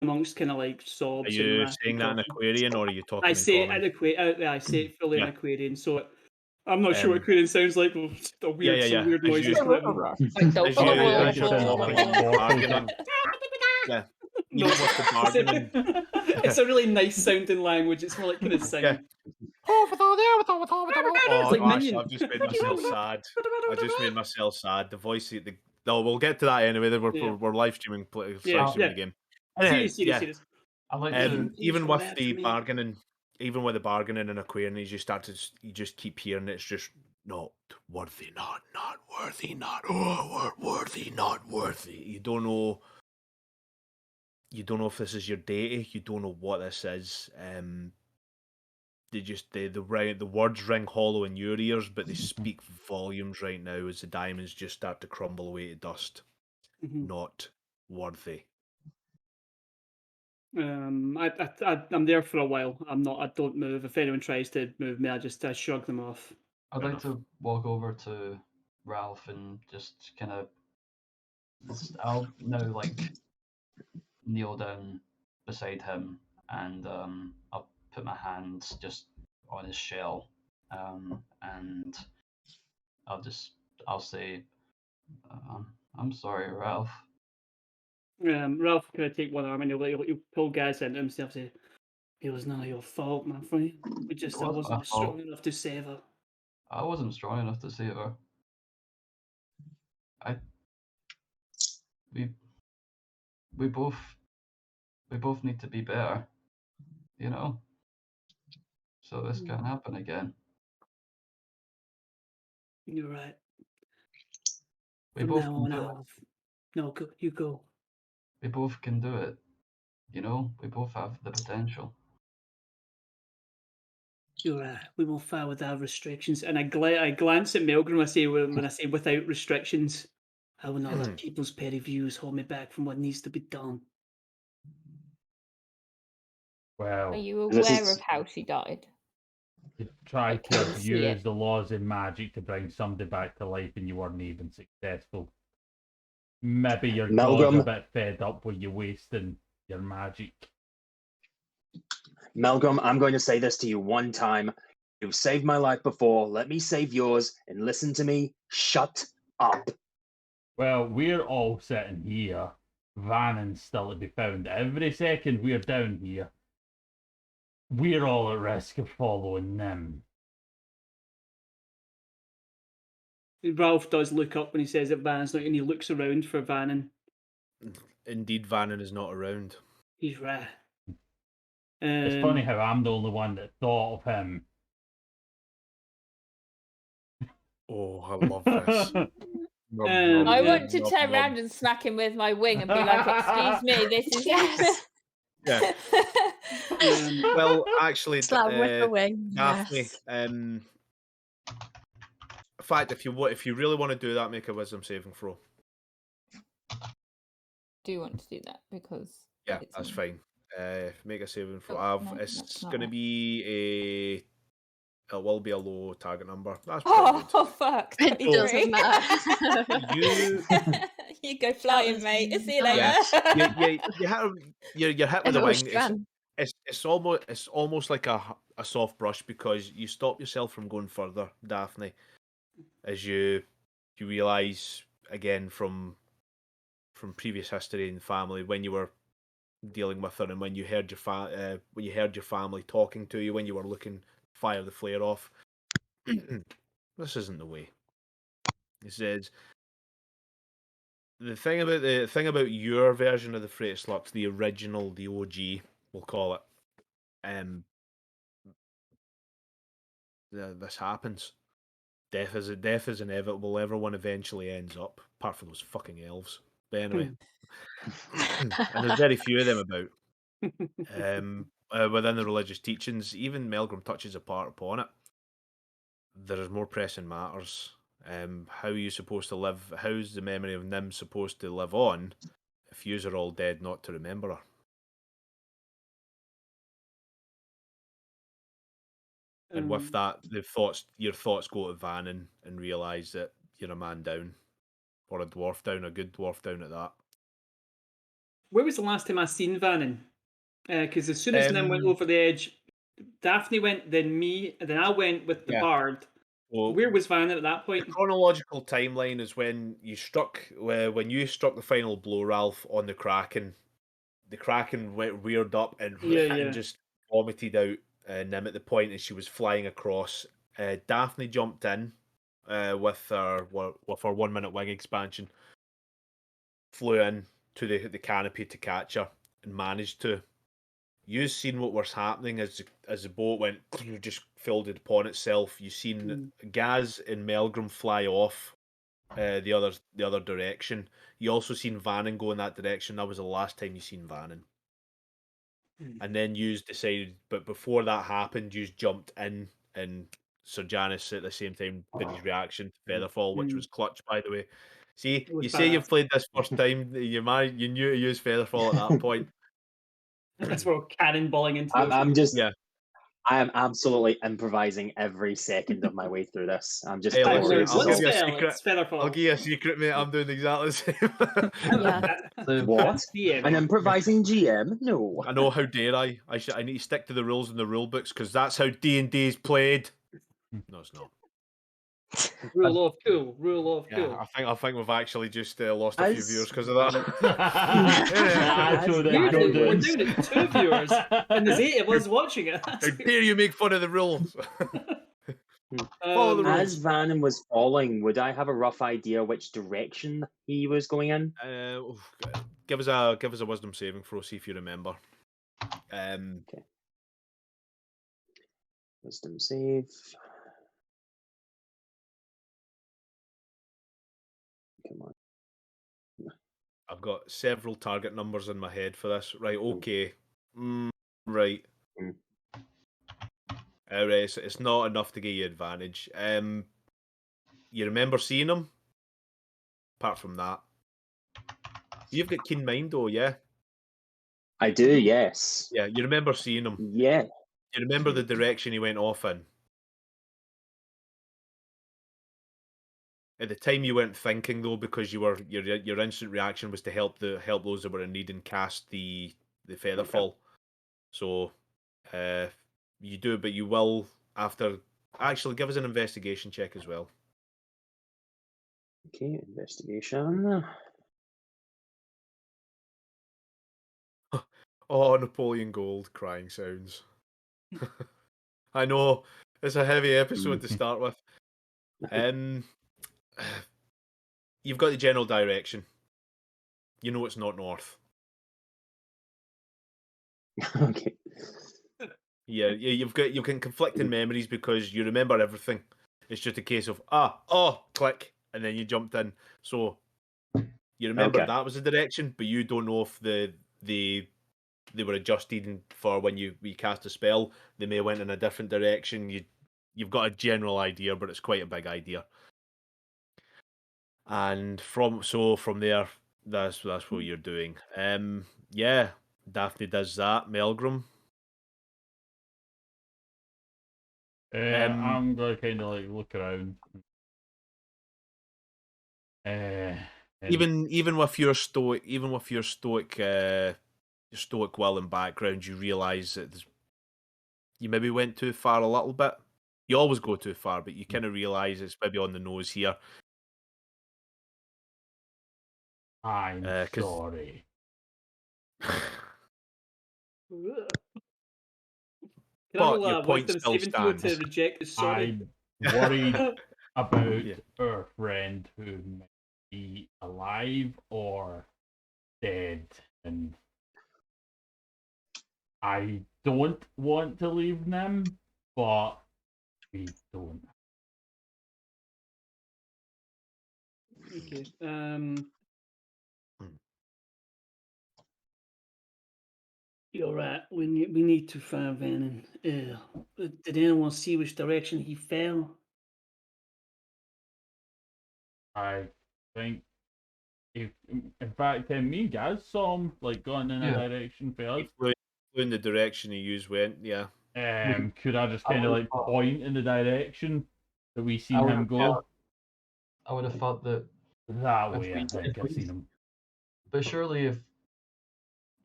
amongst kind of like Are sobs and you raspy saying that in coughing. Aquarian or are you I talking in say it common? I say it fully in Yeah. Aquarian, so I'm not sure what Um, Aquarian sounds like. yeah. Some weird As noises you come out. Of Like as you double. as you're sounds talking like and Mortal bargaining, yeah. no, Even with the bargaining, it's a really nice sounding language. It's more like kind of yeah. singing. Oh, like actually, Minion. I've just made myself sad. I just made myself sad. The voice, no, we'll get to that anyway. Then Yeah, we're live streaming, yeah, the yeah. game. Serious, serious, Yeah. serious. I like to. Please Even roll with after the me. bargaining, even with the bargaining in Aquarian, you just keep hearing it's just not worthy, not worthy, not worthy, not worthy. You don't know if this is your deity. You don't know what this is. The words ring hollow in your ears, but they speak volumes right now as the diamonds just start to crumble away to dust. Mhm. Not worthy. I'm there for a while. I don't move. If anyone tries to move me, I shrug them off. I'd Fair like to walk over to Ralph and just kind of. I'll now like kneel down beside him, and I'll put my hands just on his shell, and I'll say, I'm sorry, Ralph. Ralph kind of take one arm and he'll pull Gaz into himself and say, "It was none of your fault, my friend. It I wasn't my wasn't strong fault. enough to save her." I wasn't strong enough to save her. I we we both need to be better, you know. So this can't happen again. You're right. We From both now can on, do it. no, go, you go. We both can do it. You know, we both have the potential. You're right. We will fire without restrictions. And I glance at Melgrim. I say when I say without restrictions, I will not let people's petty views hold me back from what needs to be done. Are Well, you This aware is- of how she died? you tried to couldn't see abuse it. the laws in magic to bring somebody back to life and you weren't even successful. Maybe your god's a Melgrim, bit fed up with you wasting your magic. Melgrim, I'm going to say this to you one time. You've saved my life before. Let me save yours and listen to me. Shut up. Well, we're all sitting here. Vannon's still to be found. Every second we're down here, we're all at risk of following them. Ralph does look up when he says that Vannon's not, and he looks around for Vannon. Indeed, Vannon is not around. He's right. It's funny how I'm the only one that thought of him. Oh, I love this. I want to turn around and smack him with my wing and be like, "Excuse me, this is Yes. Yeah. Well, actually, Slap him with the wing. Daphne. Yes. In fact, if you really want to do that, make a wisdom saving throw. Do you want to do that because Yeah, it's that's me. fine. Make a saving throw. Oh, no, It's that's not going to it. be it will be a low target number. That's pretty Oh fuck! It doesn't matter. good. You go flying, mate. See you later. Yeah, you're hit with the wing. Strand. It's almost like a soft brush because you stop yourself from going further, Daphne, as you realise again from previous history in the family when you were dealing with her and when you heard your family talking to you when you were looking to fire the flare off. This isn't the way. He says the thing about your version of the Freight Slux, the original, the OG, we'll call it. This happens. Death is inevitable. Everyone eventually ends up, apart from those fucking elves. But anyway, and there's very few of them about. Within the religious teachings, even Melgrim touches upon it. There is more pressing matters. How are you supposed to live? How's the memory of Nim supposed to live on if yous are all dead not to remember her? And with that, your thoughts go to Vannon and realise that you're a man down, or a dwarf down, a good dwarf down at that. where was the last time I seen Vannon? Because as soon as Nim went over the edge, Daphne went, then me, and then I went with the Yeah. bard. Well, Where was Vannon at that the point? chronological timeline is when you struck the final blow, Ralph, on the Kraken. The Kraken reared up and Yeah. just vomited out Nim at the point as she was flying across. Daphne jumped in with her 1 minute wing expansion, flew in to the canopy to catch her, and managed to. You seen what was happening as the boat went just filled it upon itself. You seen Gaz and Melgrim fly off the other direction. You also seen Vannon go in that direction. That was the last time you seen Vannon. And then you decided, but before that happened, you jumped in, and Sir Janice at the same time did his reaction to Featherfall, which was clutch, by the way. See, It was you say you've badass. played this first time, you knew to use Featherfall at that point. That's where we're cannonballing into those. I'm just. Yeah. I am absolutely improvising every second of my way through this. I'm just Hey, I'll listen, glorious I'll in give it. you a spell, secret. it's Featherfall. I'll give you a secret, mate. I'm doing exactly the same. Yeah. What? DM. An improvising GM? No. I know. How dare I? I need to stick to the rules in the rule books because that's how D&D is played. No, it's not. Rule of cool. Rule of Yeah, cool. I think we've actually just lost a few As- viewers because of that. That's what they We're go doing- We're doing. doing it 2 viewers, and there's 8 of us watching it. How dare you make fun of the rules? Follow the rules. As Vannon was falling, would I have a rough idea which direction he was going in? Give us a wisdom saving throw. See if you remember. Wisdom save. Come on. I've got several target numbers in my head for this. Right, okay. Right. Mm. Alright, so it's not enough to give you advantage. You remember seeing him? Apart from that. You've got keen mind though, yeah? I do, yes. Yeah, you remember seeing him. Yeah. You remember the direction he went off in. At the time you weren't thinking though, because your instant reaction was to help those that were in need and cast the Featherfall. So you do, but you will after. Actually, give us an investigation check as well. Okay, investigation. Oh, Napoleon Gold crying sounds. I know it's a heavy episode to start with. You've got the general direction. You know it's not north. Okay. Yeah, you've got conflicting memories because you remember everything. It's just a case of click, and then you jumped in. So you remember that was the direction, but you don't know if they were adjusted for when you cast a spell. They may have went in a different direction. You've got a general idea, but it's quite a big idea. And from there, that's what you're doing. Yeah, Daphne does that. Melgrim. I'm gonna kind of like look around. And Even with your stoic will and background, you realise that you maybe went too far a little bit. You always go too far, but you kind of realise it's maybe on the nose here. I'm sorry. Can I But roll your a point wisdom still saving throw to stands. reject the sorry? I'm worried about Yeah. our friend who might be alive or dead, and I don't want to leave them, but we don't. Okay. You're right. We need to find Vannon. Did anyone see which direction he fell? I think if, in fact, me and Gaz saw him like going in a direction for us. He flew in the direction he used went. Yeah. Could I just kind of like point in the direction that we seen him go? I would have thought that That if way, we- I think if I've we- seen him. But surely, if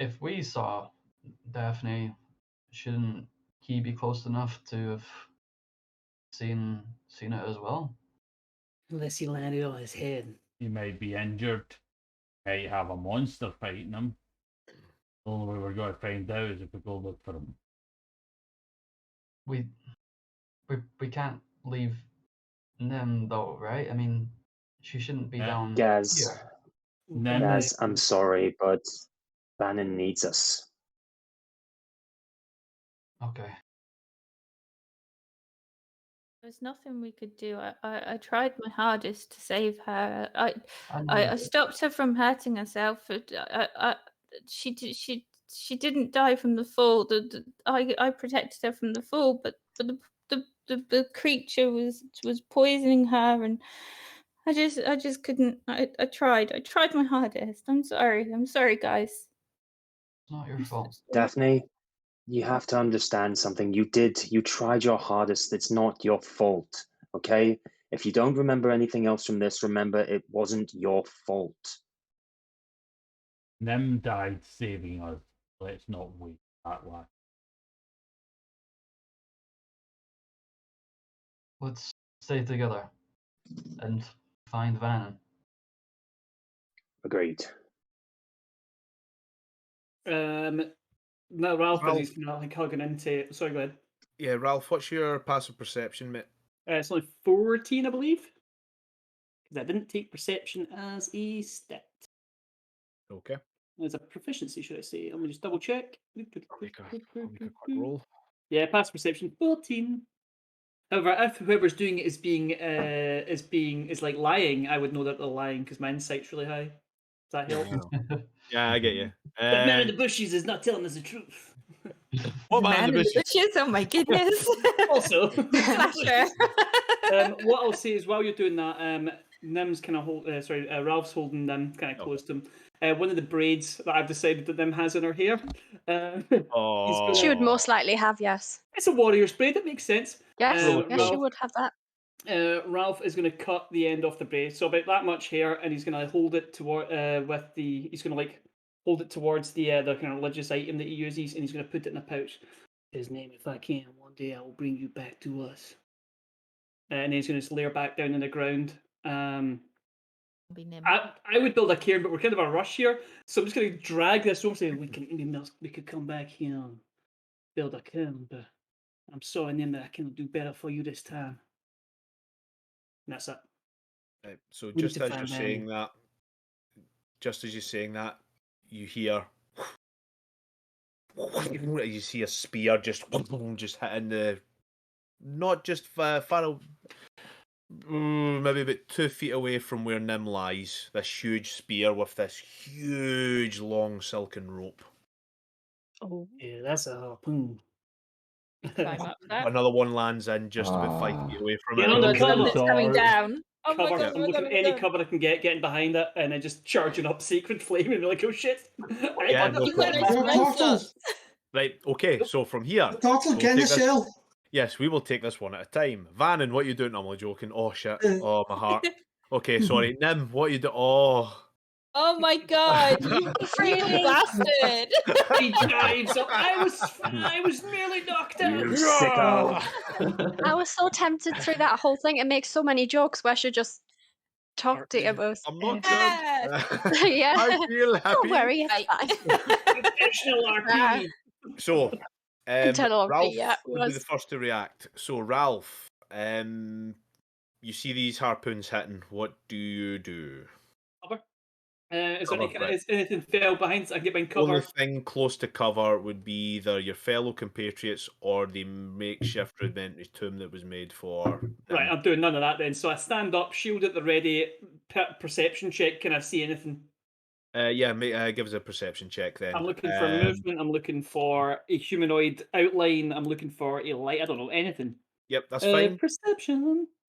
if we saw Daphne, shouldn't he be close enough to have seen it as well? Unless he landed on his head. He might be injured. Might have a monster fighting him. The only way we're going to find out is if we go look for him. We can't leave Nim though, right? I mean, she shouldn't be Yeah. down Gaz, here. Nim Gaz, I'm sorry, but Bannon needs us. Okay. There's nothing we could do. I tried my hardest to save her. I know you I did. stopped her from hurting herself. She didn't die from the fall. I protected her from the fall, but the creature was poisoning her, and I just couldn't. I tried my hardest. I'm sorry, guys. It's not your fault. Daphne, you have to understand something. You tried your hardest. It's not your fault, okay? If you don't remember anything else from this, remember it wasn't your fault. Nim died saving us. Let's not wait that way. Let's stay together and find Vannon. Agreed. No, Ralph, Ralph. is kind of like hugging into. Sorry, go ahead. Yeah, Ralph, what's your passive perception, mate? It's only 14, I believe. Because I didn't take perception as a stat. Okay. As a proficiency, should I say? Let me just double check. I'll make a quick roll. Yeah, passive perception 14. However, if whoever's doing it is like lying, I would know that they're lying because my insight's really high. Does that help? Yeah, I get you. That man in the bushes is not telling us the truth. What man in the bushes? bushes? Oh my goodness. Also, Slasher. what I'll say is while you're doing that, Nim's kind of Ralph's holding Nim kind of close to him. One of the braids that I've decided that Nim has in her hair. Oh, She would most likely have, yes. It's a warrior's braid. That makes sense. Yes, yes, she Ralph, would have that. Ralph is going to cut the end off the braid, so about that much hair, and he's going to hold it toward he's going to like hold it towards the kind of religious item that he uses, and he's going to put it in a pouch. His name, if I can, one day I will bring you back to us. And he's going to just lay her back down in the ground. Be Nim. I would build a cairn, but we're kind of a rush here, so I'm just going to drag this over. Saying we could come back here and build a cairn, but I'm sorry, Nim, that I cannot do better for you this time. And that's it. Right, so We just need to as you're saying that, you hear you see a spear just hitting the not just far maybe about 2 feet away from where Nim lies. This huge spear with this huge long silken rope. Oh. Yeah, that's a harpoon. Climb up that. Another one lands in just about 5 feet away from Get it. on the There's one cover. that's coming Sorry. down. Oh my Cover. god! I'm looking at any cover I can getting behind it, and then just charging up Sacred Flame and be like, oh shit. Yeah, no You got problem. a monster. Right, okay, so from here. Turtle, get in the take this- shell. Yes, we will take this one at a time. Vannon, what are you doing? I'm only joking. Oh shit. Oh, my heart. Okay, sorry. Nim, what are you doing? Oh. Oh my god! You Really? bastard! He dives up. I was nearly knocked out. You sicko. I was so tempted through that whole thing. It makes so many jokes where she just talked to you both. I'm not Yes. good. Yeah. I feel happy. Don't worry, it's Right. fine. Intentional RP. So, Internal RP, Ralph yeah, it would be the was. first to react. So, Ralph, you see these harpoons hitting. What do you do? Is Cover, anything fell behind so I can get behind cover? Only thing close to cover would be either your fellow compatriots or the makeshift rudimentary tomb that was made for. Right, I'm doing none of that then. So I stand up, shield at the ready, perception check. Can I see anything? Yeah, give us a perception check then. I'm looking for movement. I'm looking for a humanoid outline. I'm looking for a light. I don't know anything. Yep, that's fine. Perception.